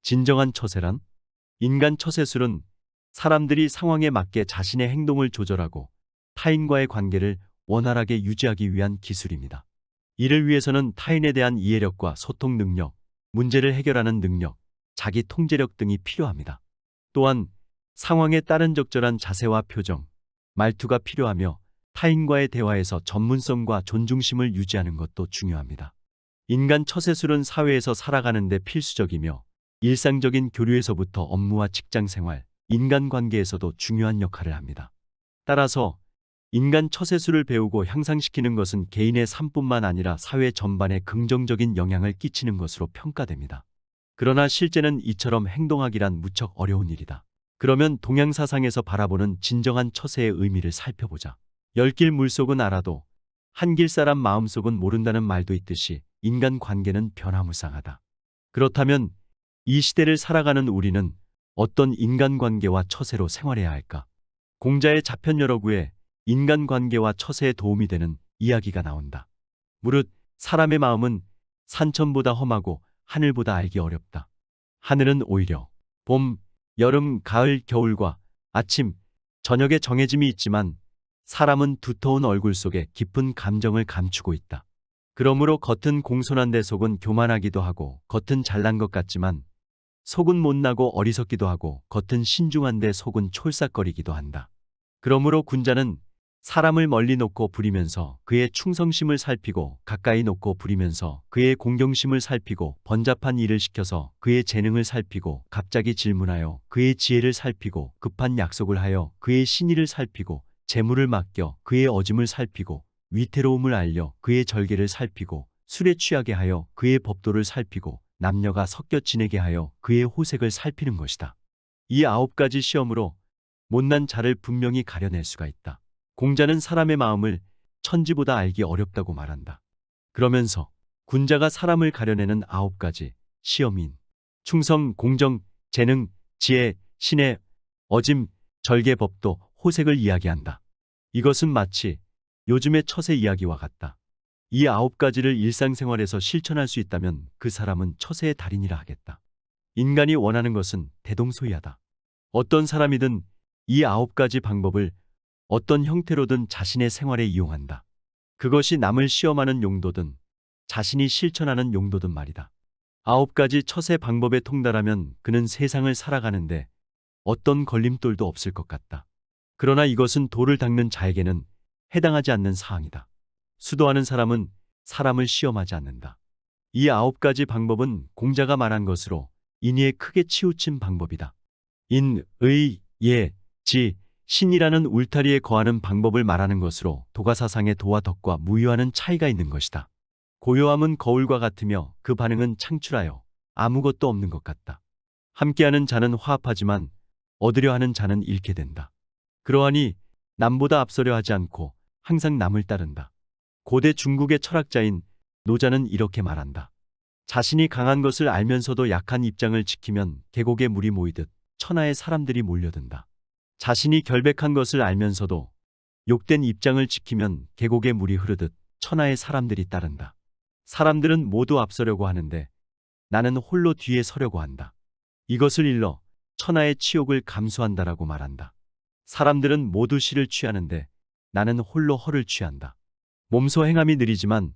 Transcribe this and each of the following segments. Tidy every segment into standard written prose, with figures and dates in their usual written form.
진정한 처세란? 인간 처세술은 사람들이 상황에 맞게 자신의 행동을 조절하고 타인과의 관계를 원활하게 유지하기 위한 기술입니다. 이를 위해서는 타인에 대한 이해력과 소통 능력, 문제를 해결하는 능력, 자기 통제력 등이 필요합니다. 또한 상황에 따른 적절한 자세와 표정, 말투가 필요하며 타인과의 대화에서 전문성과 존중심을 유지하는 것도 중요합니다. 인간 처세술은 사회에서 살아가는 데 필수적이며 일상적인 교류에서부터 업무와 직장 생활, 인간관계에서도 중요한 역할을 합니다. 따라서 인간 처세술을 배우고 향상시키는 것은 개인의 삶뿐만 아니라 사회 전반에 긍정적인 영향을 끼치는 것으로 평가됩니다. 그러나 실제는 이처럼 행동하기란 무척 어려운 일이다. 그러면 동양사상에서 바라보는 진정한 처세의 의미를 살펴보자. 열길 물속은 알아도 한길 사람 마음속은 모른다는 말도 있듯이 인간관계는 변화무쌍하다. 그렇다면 이 시대를 살아가는 우리는 어떤 인간관계와 처세로 생활해야 할까? 공자의 자편 여러 구에 인간관계와 처세에 도움이 되는 이야기가 나온다. 무릇 사람의 마음은 산천보다 험하고 하늘보다 알기 어렵다. 하늘은 오히려 봄, 여름, 가을, 겨울과 아침, 저녁에 정해짐이 있지만 사람은 두터운 얼굴 속에 깊은 감정을 감추고 있다. 그러므로 겉은 공손한데 속은 교만하기도 하고, 겉은 잘난 것 같지만 속은 못나고 어리석기도 하고, 겉은 신중한데 속은 촐싹거리기도 한다. 그러므로 군자는 사람을 멀리 놓고 부리면서 그의 충성심을 살피고, 가까이 놓고 부리면서 그의 공경심을 살피고, 번잡한 일을 시켜서 그의 재능을 살피고, 갑자기 질문하여 그의 지혜를 살피고, 급한 약속을 하여 그의 신의를 살피고, 재물을 맡겨 그의 어짐을 살피고, 위태로움을 알려 그의 절개를 살피고, 술에 취하게 하여 그의 법도를 살피고, 남녀가 섞여 지내게 하여 그의 호색을 살피는 것이다. 이 9가지 시험으로 못난 자를 분명히 가려낼 수가 있다. 공자는 사람의 마음을 천지보다 알기 어렵다고 말한다. 그러면서 군자가 사람을 가려내는 9가지 시험인 충성, 공정, 재능, 지혜, 신의, 어짐, 절개, 법도, 호색을 이야기한다. 이것은 마치 요즘의 처세 이야기와 같다. 이 9가지를 일상생활에서 실천할 수 있다면 그 사람은 처세의 달인이라 하겠다. 인간이 원하는 것은 대동소이하다. 어떤 사람이든 이 9가지 방법을 어떤 형태로든 자신의 생활에 이용한다. 그것이 남을 시험하는 용도든 자신이 실천하는 용도든 말이다. 9가지 처세 방법에 통달하면 그는 세상을 살아가는데 어떤 걸림돌도 없을 것 같다. 그러나 이것은 돌을 닦는 자에게는 해당하지 않는 사항이다. 수도하는 사람은 사람을 시험하지 않는다. 이 9가지 방법은 공자가 말한 것으로 인의에 크게 치우친 방법이다. 인, 의, 예, 지, 신이라는 울타리에 거하는 방법을 말하는 것으로 도가사상의 도와 덕과 무효하는 차이가 있는 것이다. 고요함은 거울과 같으며 그 반응은 창출하여 아무것도 없는 것 같다. 함께하는 자는 화합하지만 얻으려 하는 자는 잃게 된다. 그러하니 남보다 앞서려 하지 않고 항상 남을 따른다. 고대 중국의 철학자인 노자는 이렇게 말한다. 자신이 강한 것을 알면서도 약한 입장을 지키면 계곡에 물이 모이듯 천하의 사람들이 몰려든다. 자신이 결백한 것을 알면서도 욕된 입장을 지키면 계곡에 물이 흐르듯 천하의 사람들이 따른다. 사람들은 모두 앞서려고 하는데 나는 홀로 뒤에 서려고 한다. 이것을 일러 천하의 치욕을 감수한다라고 말한다. 사람들은 모두 실을 취하는데 나는 홀로 허를 취한다. 몸소 행함이 느리지만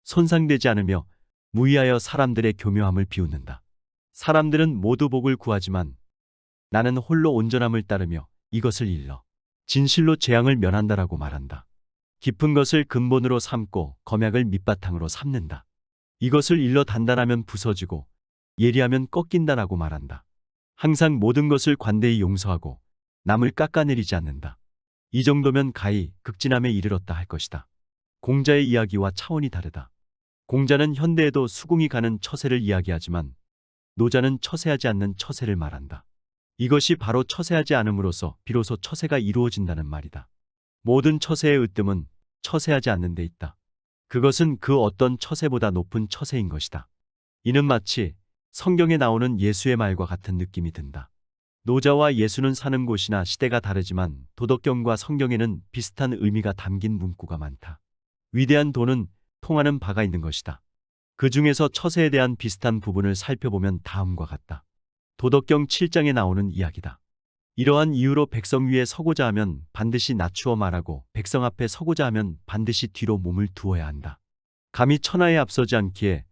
손상되지 않으며 무의하여 사람들의 교묘함을 비웃는다. 사람들은 모두 복을 구하지만 나는 홀로 온전함을 따르며 이것을 일러 진실로 재앙을 면한다라고 말한다. 깊은 것을 근본으로 삼고 검약을 밑바탕으로 삼는다. 이것을 일러 단단하면 부서지고 예리하면 꺾인다라고 말한다. 항상 모든 것을 관대히 용서하고 남을 깎아내리지 않는다. 이 정도면 가히 극진함에 이르렀다 할 것이다. 공자의 이야기와 차원이 다르다. 공자는 현대에도 수긍이 가는 처세를 이야기하지만 노자는 처세하지 않는 처세를 말한다. 이것이 바로 처세하지 않음으로써 비로소 처세가 이루어진다는 말이다. 모든 처세의 으뜸은 처세하지 않는 데 있다. 그것은 그 어떤 처세보다 높은 처세인 것이다. 이는 마치 성경에 나오는 예수의 말과 같은 느낌이 든다. 노자와 예수는 사는 곳이나 시대가 다르지만 도덕경과 성경에는 비슷한 의미가 담긴 문구가 많다. 위대한 도는 통하는 바가 있는 것이다. 그 중에서 처세에 대한 비슷한 부분을 살펴보면 다음과 같다. 도덕경 7장에 나오는 이야기다. 이러한 이유로 백성 위에 서고자 하면 반드시 낮추어 말하고 백성 앞에 서고자 하면 반드시 뒤로 몸을 두어야 한다. 감히 천하에 앞서지 않기에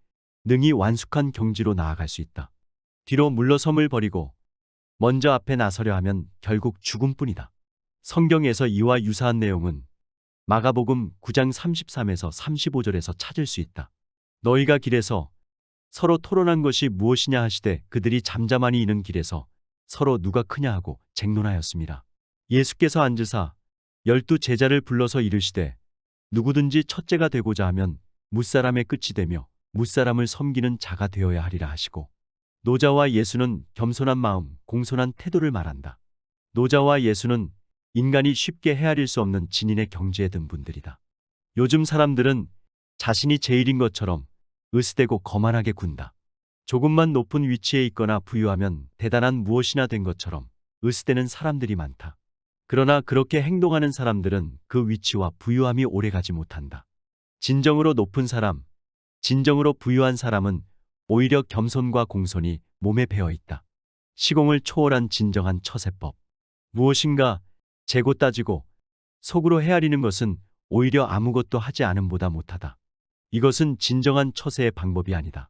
능히 완숙한 경지로 나아갈 수 있다. 뒤로 물러섬을 버리고 먼저 앞에 나서려 하면 결국 죽음뿐이다. 성경에서 이와 유사한 내용은 마가복음 9장 33에서 35절에서 찾을 수 있다. 너희가 길에서 서로 토론한 것이 무엇이냐 하시되 그들이 잠잠하니 이는 길에서 서로 누가 크냐 하고 쟁론하였습니다. 예수께서 앉으사 12 제자를 불러서 이르시되 누구든지 첫째가 되고자 하면 무사람의 끝이 되며 무사람을 섬기는 자가 되어야 하리라 하시고, 노자와 예수는 겸손한 마음, 공손한 태도를 말한다. 노자와 예수는 인간이 쉽게 헤아릴 수 없는 진인의 경지에 든 분들이다. 요즘 사람들은 자신이 제일인 것처럼 으스대고 거만하게 군다. 조금만 높은 위치에 있거나 부유하면 대단한 무엇이나 된 것처럼 으스대는 사람들이 많다. 그러나 그렇게 행동하는 사람들은 그 위치와 부유함이 오래가지 못한다. 진정으로 높은 사람, 진정으로 부유한 사람은 오히려 겸손과 공손이 몸에 배어 있다. 시공을 초월한 진정한 처세법. 무엇인가 재고 따지고 속으로 헤아리는 것은 오히려 아무것도 하지 않음보다 못하다. 이것은 진정한 처세의 방법이 아니다.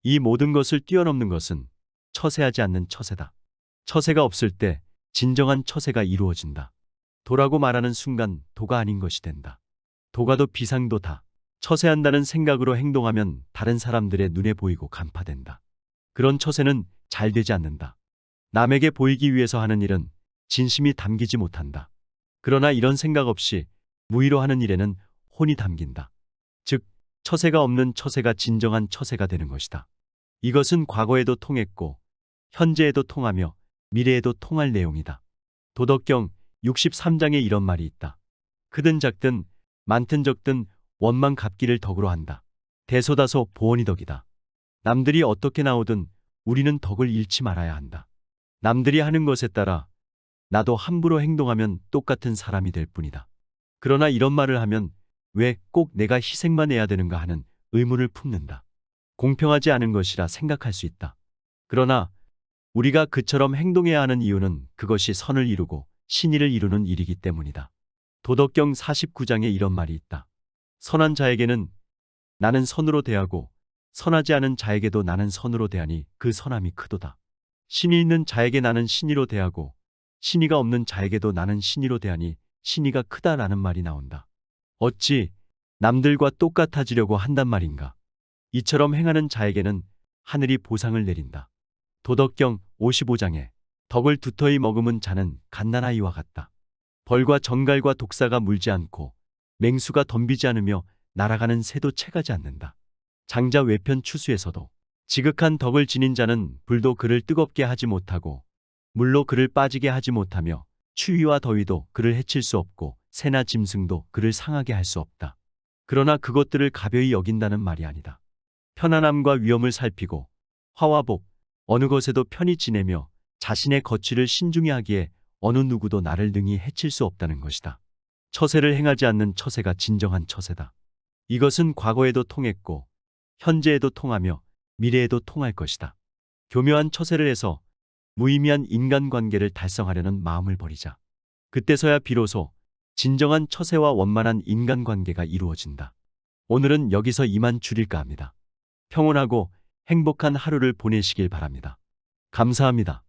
이 모든 것을 뛰어넘는 것은 처세하지 않는 처세다. 처세가 없을 때 진정한 처세가 이루어진다. 도라고 말하는 순간 도가 아닌 것이 된다. 도가도 비상도다. 처세한다는 생각으로 행동하면 다른 사람들의 눈에 보이고 간파된다. 그런 처세는 잘 되지 않는다. 남에게 보이기 위해서 하는 일은 진심이 담기지 못한다. 그러나 이런 생각 없이 무의로 하는 일에는 혼이 담긴다. 즉, 처세가 없는 처세가 진정한 처세가 되는 것이다. 이것은 과거에도 통했고 현재에도 통하며 미래에도 통할 내용이다. 도덕경 63장에 이런 말이 있다. 크든 작든 많든 적든 원만 갚기를 덕으로 한다. 대소다소 보원이 덕이다. 남들이 어떻게 나오든 우리는 덕을 잃지 말아야 한다. 남들이 하는 것에 따라 나도 함부로 행동하면 똑같은 사람이 될 뿐이다. 그러나 이런 말을 하면 왜 꼭 내가 희생만 해야 되는가 하는 의문을 품는다. 공평하지 않은 것이라 생각할 수 있다. 그러나 우리가 그처럼 행동해야 하는 이유는 그것이 선을 이루고 신의를 이루는 일이기 때문이다. 도덕경 49장에 이런 말이 있다. 선한 자에게는 나는 선으로 대하고 선하지 않은 자에게도 나는 선으로 대하니 그 선함이 크도다. 신이 있는 자에게 나는 신의로 대하고 신의가 없는 자에게도 나는 신의로 대하니 신의가 크다라는 말이 나온다. 어찌 남들과 똑같아지려고 한단 말인가. 이처럼 행하는 자에게는 하늘이 보상을 내린다. 도덕경 55장에 덕을 두터이 머금은 자는 갓난아이와 같다. 벌과 정갈과 독사가 물지 않고 맹수가 덤비지 않으며 날아가는 새도 채가지 않는다. 장자 외편 추수에서도 지극한 덕을 지닌 자는 불도 그를 뜨겁게 하지 못하고 물로 그를 빠지게 하지 못하며 추위와 더위도 그를 해칠 수 없고 새나 짐승도 그를 상하게 할 수 없다. 그러나 그것들을 가벼이 여긴다는 말이 아니다. 편안함과 위험을 살피고 화와 복 어느 것에도 편히 지내며 자신의 거취를 신중히 하기에 어느 누구도 나를 능히 해칠 수 없다는 것이다. 처세를 행하지 않는 처세가 진정한 처세다. 이것은 과거에도 통했고 현재에도 통하며 미래에도 통할 것이다. 교묘한 처세를 해서 무의미한 인간관계를 달성하려는 마음을 버리자. 그때서야 비로소 진정한 처세와 원만한 인간관계가 이루어진다. 오늘은 여기서 이만 줄일까 합니다. 평온하고 행복한 하루를 보내시길 바랍니다. 감사합니다.